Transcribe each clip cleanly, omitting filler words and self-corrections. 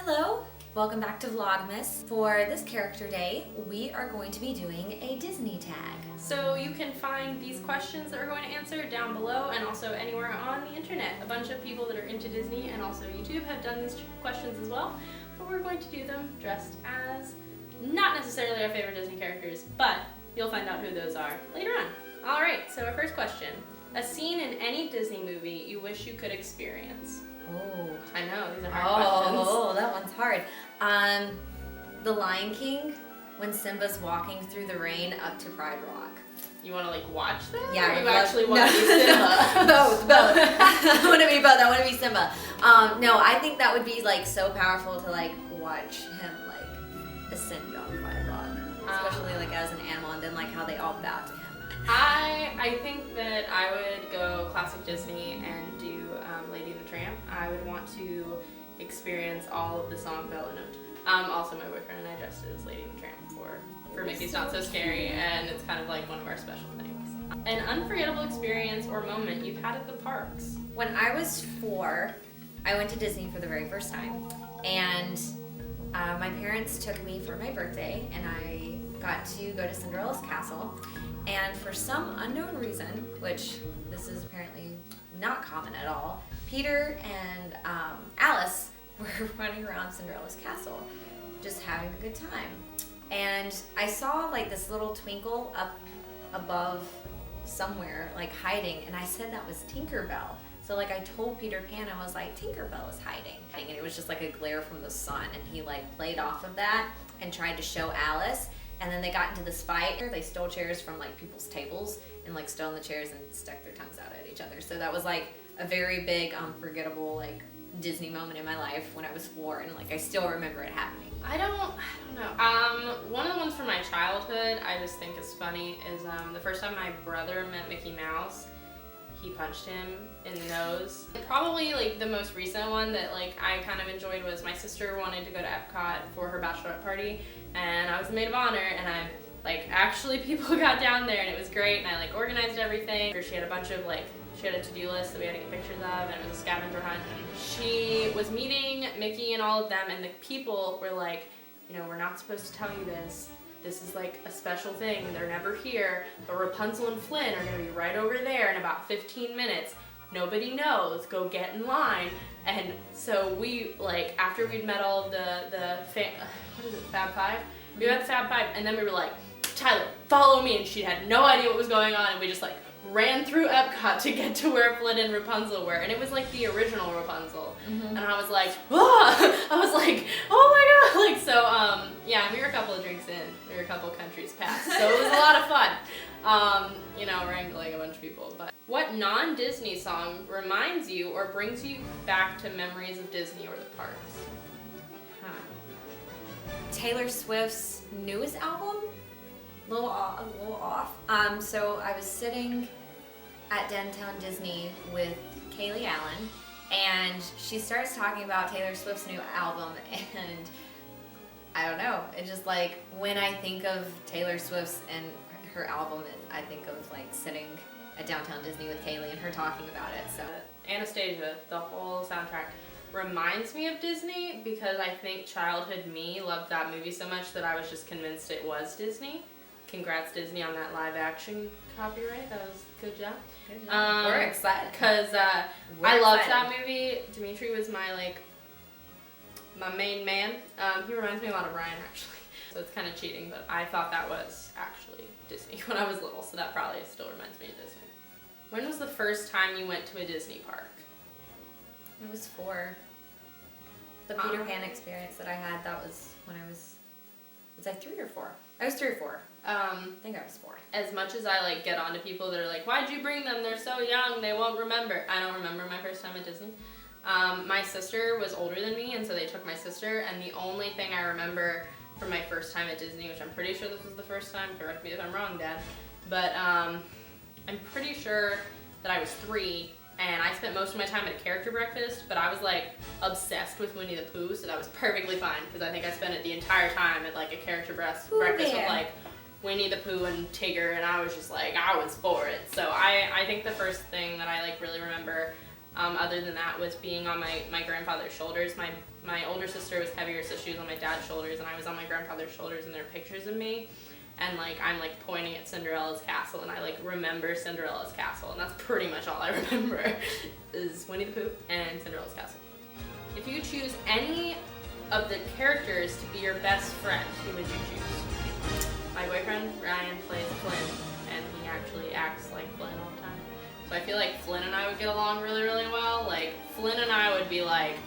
Hello, welcome back to Vlogmas. For this character day, we are going to be doing a Disney tag. So you can find these questions that we're going to answer down below and also anywhere on the internet. A bunch of people that are into Disney and also YouTube have done these questions as well, but we're going to do them dressed as not necessarily our favorite Disney characters, but you'll find out who those are later on. Alright, so our first question. A scene in any Disney movie you wish you could experience? Oh, I know, these are hard questions. Oh, that one's hard. The Lion King, when Simba's walking through the rain up to Pride Rock. You want to like watch that? Yeah, or you actually want to be Simba? both. I want to be both. I want to be Simba. No, I think that would be like so powerful to like watch him like ascend on Pride Rock, especially like as an animal, and then like how they all bow to him. I think that I would go classic Disney and do Lady and the Tramp. I would want to experience all of the song Bella Note. Also, my boyfriend and I dressed as Lady and the Tramp for Mickey's Not So Scary, and it's kind of like one of our special things. An unforgettable experience or moment you've had at the parks? When I was 4, I went to Disney for the very first time, and my parents took me for my birthday, and I got to go to Cinderella's castle. And for some unknown reason, which this is apparently not common at all, Peter and Alice were running around Cinderella's castle, just having a good time. And I saw like this little twinkle up above somewhere, like hiding, and I said that was Tinkerbell. So like I told Peter Pan, I was like, Tinkerbell is hiding. And it was just like a glare from the sun, and he like played off of that and tried to show Alice. And then they got into this fight. They stole chairs from like people's tables and like stolen the chairs and stuck their tongues out at each other. So that was like a very big, unforgettable like Disney moment in my life when I was 4, and like I still remember it happening. I don't know. One of the ones from my childhood I just think is funny is the first time my brother met Mickey Mouse, he punched him in the nose. Probably like the most recent one that like I kind of enjoyed was my sister wanted to go to Epcot for her bachelorette party, and I was the maid of honor, and I like actually people got down there and it was great, and I like organized everything. She had a bunch of like she had a to-do list that we had to get pictures of, and it was a scavenger hunt. She was meeting Mickey and all of them, and the people were like, you know, we're not supposed to tell you this. This is like a special thing. They're never here. But Rapunzel and Flynn are gonna be right over there in about 15 minutes. Nobody knows. Go get in line. And so we like after we'd met all of what is it, Fab Five? We met the Fab Five, and then we were like, Tyler, follow me. And she had no idea what was going on, and we just like ran through Epcot to get to where Flynn and Rapunzel were, and it was like the original Rapunzel. And I was like, ah! I was like, oh my god! Like so, yeah, we were a couple of drinks in, we were a couple of countries past, so it was a lot of fun. You know, wrangling a bunch of people. But what non-Disney song reminds you or brings you back to memories of Disney or the parks? Taylor Swift's newest album, a little off. So I was sitting at Downtown Disney with Kaylee Allen, and she starts talking about Taylor Swift's new album, and I don't know, it's just like when I think of Taylor Swift's and her album, I think of like sitting at Downtown Disney with Kaylee and her talking about it. So Anastasia, the whole soundtrack reminds me of Disney because I think childhood me loved that movie so much that I was just convinced it was Disney. Congrats Disney on that live action copyright. That was good job. We're excited. Because I loved that movie. Dimitri was my main man. He reminds me a lot of Ryan actually. So it's kind of cheating, but I thought that was actually Disney when I was little, so that probably still reminds me of Disney. When was the first time you went to a Disney park? It was 4. The Peter Pan experience that I had, that was when I was I 3 or 4? I was 3 or 4. I think I was 4. As much as I like get on to people that are like, why'd you bring them? They're so young, they won't remember. I don't remember my first time at Disney. My sister was older than me, and so they took my sister, and the only thing I remember from my first time at Disney, which I'm pretty sure this was the first time, correct me if I'm wrong, Dad, but I'm pretty sure that I was 3, and I spent most of my time at a character breakfast, but I was like obsessed with Winnie the Pooh, so that was perfectly fine, because I think I spent it the entire time at like a character breakfast with like Winnie the Pooh and Tigger, and I was just like, I was for it. So I think the first thing that I like really remember Other than that was being on my grandfather's shoulders. My older sister was heavier, so she was on my dad's shoulders, and I was on my grandfather's shoulders, and there are pictures of me. And like I'm like pointing at Cinderella's castle, and I like remember Cinderella's castle, and that's pretty much all I remember is Winnie the Pooh and Cinderella's castle. If you could choose any of the characters to be your best friend, who would you choose? My boyfriend Ryan plays Flynn, and he actually acts like Flynn all the time. So I feel like Flynn and I would get along really, really well. Like Flynn and I would be like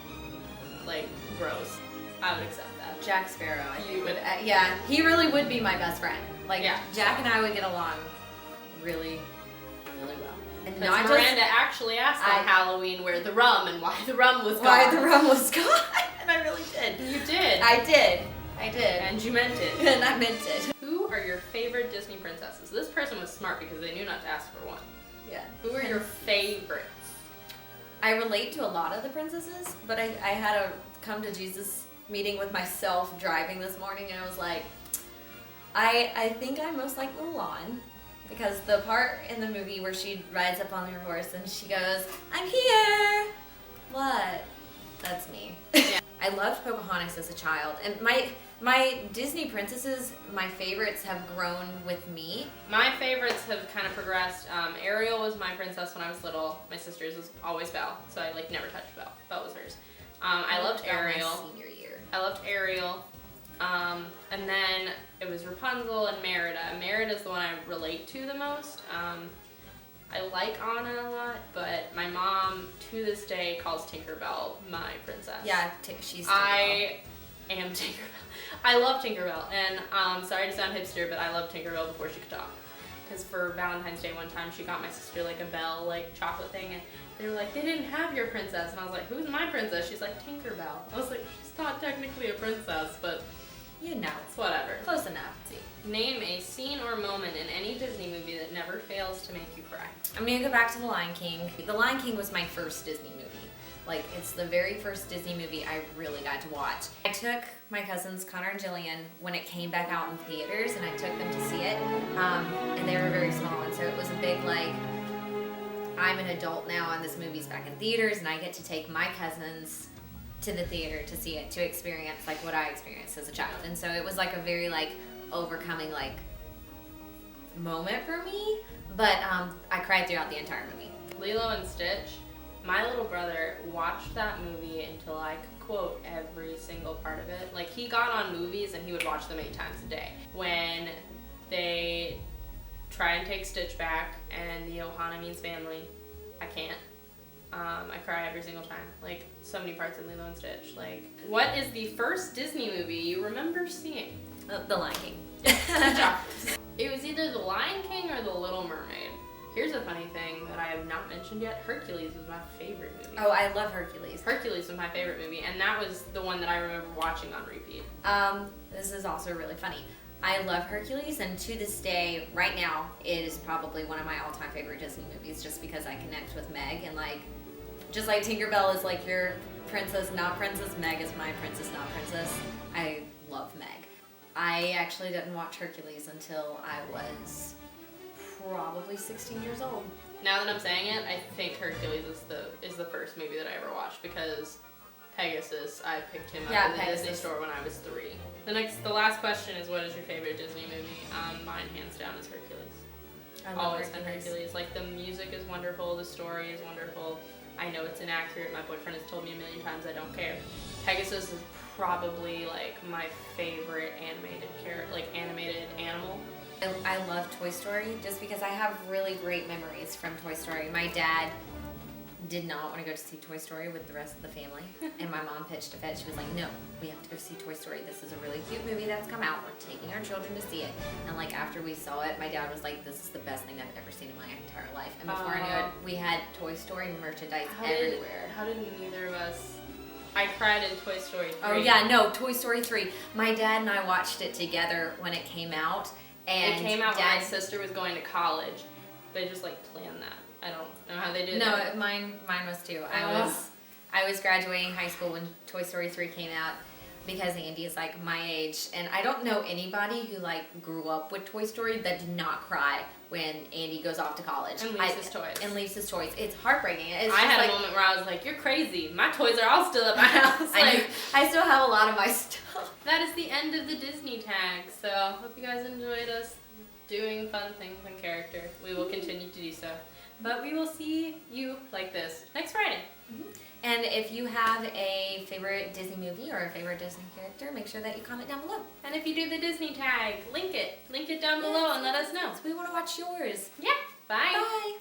bros. I would accept that. Jack Sparrow, I think. You would. Yeah, he really would be my best friend. Like, Yeah. Jack and I would get along really, really well. And Because not Miranda actually asked on I- Halloween where the rum and why the rum was just why gone. the rum was gone. And I really did. You did. I did. And you meant it. And I meant it. Who are your favorite Disney princesses? This person was smart because they knew not to ask for one. Yeah. Who are your favorites? I relate to a lot of the princesses, but I had a come to Jesus meeting with myself driving this morning, and I was like, I think I most like Mulan, because the part in the movie where she rides up on her horse and she goes, "I'm here." What? That's me. Yeah. I loved Pocahontas as a child, and my Disney princesses, my favorites have grown with me. My favorites have kind of progressed. Ariel was my princess when I was little. My sister's was always Belle, so I like never touched Belle. Belle was hers. I loved Belle my Ariel. senior year. I loved Ariel. And then it was Rapunzel and Merida. Merida is the one I relate to the most. I like Anna a lot, but my mom to this day calls Tinkerbell my princess. Yeah, she's. I am Tinkerbell. I love Tinkerbell, and sorry to sound hipster, but I love Tinkerbell before she could talk. Because for Valentine's Day one time, she got my sister like a Belle, like chocolate thing, and they were like, they didn't have your princess, and I was like, who's my princess? She's like, Tinkerbell. I was like, she's not technically a princess, but You know, it's whatever. close enough. See. Name a scene or moment in any Disney movie that never fails to make you cry. I'm gonna go back to The Lion King. The Lion King was my first Disney movie. Like, it's the very first Disney movie I really got to watch. I took my cousins, Connor and Jillian, when it came back out in theaters, and I took them to see it. And they were very small, and so it was a big, like, I'm an adult now, and this movie's back in theaters, and I get to take my cousins to the theater to see it, to experience, like, what I experienced as a child. And so it was, like, a very, like, overcoming, like, moment for me. But I cried throughout the entire movie. Lilo and Stitch. My little brother watched that movie until I could quote every single part of it. Like, he got on movies and he would watch them 8 times a day. When they try and take Stitch back and the Ohana means family, I can't. I cry every single time. Like, so many parts in Lilo and Stitch. Like, what is the first Disney movie you remember seeing? The Lion King. Good job. It was either The Lion King or The Little Mermaid. Here's a funny thing that I have not mentioned yet. Hercules was my favorite movie. Oh, I love Hercules. Hercules was my favorite movie, and that was the one that I remember watching on repeat. This is also really funny. I love Hercules, and to this day, right now, it is probably one of my all-time favorite Disney movies, just because I connect with Meg, and like, just like Tinkerbell is like your princess, not princess, Meg is my princess, not princess. I love Meg. I actually didn't watch Hercules until I was probably 16 years old. Now that I'm saying it, I think Hercules is the first movie that I ever watched, because Pegasus, I picked him up Yeah, in the Pegasus. Disney store when I was 3. The last question is, what is your favorite Disney movie? Mine, hands down, is Hercules. I love Always been Hercules. Like, the music is wonderful, the story is wonderful. I know it's inaccurate. My boyfriend has told me a million times. I don't care. Pegasus is probably like my favorite animated animal. I love Toy Story just because I have really great memories from Toy Story. My dad did not want to go to see Toy Story with the rest of the family, and my mom pitched a fit. She was like, "No, we have to go see Toy Story. This is a really cute movie that's come out. We're taking our children to see it." And like after we saw it, my dad was like, "This is the best thing I've ever seen in my entire life." And before I knew it, we had Toy Story merchandise everywhere. How did neither of us? I cried in Toy Story 3. Oh yeah, no, Toy Story 3. My dad and I watched it together when it came out. And it came out when Dad, my sister was going to college. They just like planned that. I don't know how they did No, it. mine was too. Oh. I was graduating high school when Toy Story 3 came out, because Andy is like my age, and I don't know anybody who like grew up with Toy Story that did not cry when Andy goes off to college And leaves his toys. And leaves his toys. It's heartbreaking. It's I just had like, a moment where I was like, "You're crazy. My toys are all still at my house." I still have a lot of my stuff. That is the end of the Disney tag. So hope you guys enjoyed us doing fun things and character. We will continue to do so. But we will see you like this next Friday. And if you have a favorite Disney movie or a favorite Disney character, make sure that you comment down below. And if you do the Disney tag, link it. Link it down below and let us know. We want to watch yours. Yeah. Bye. Bye.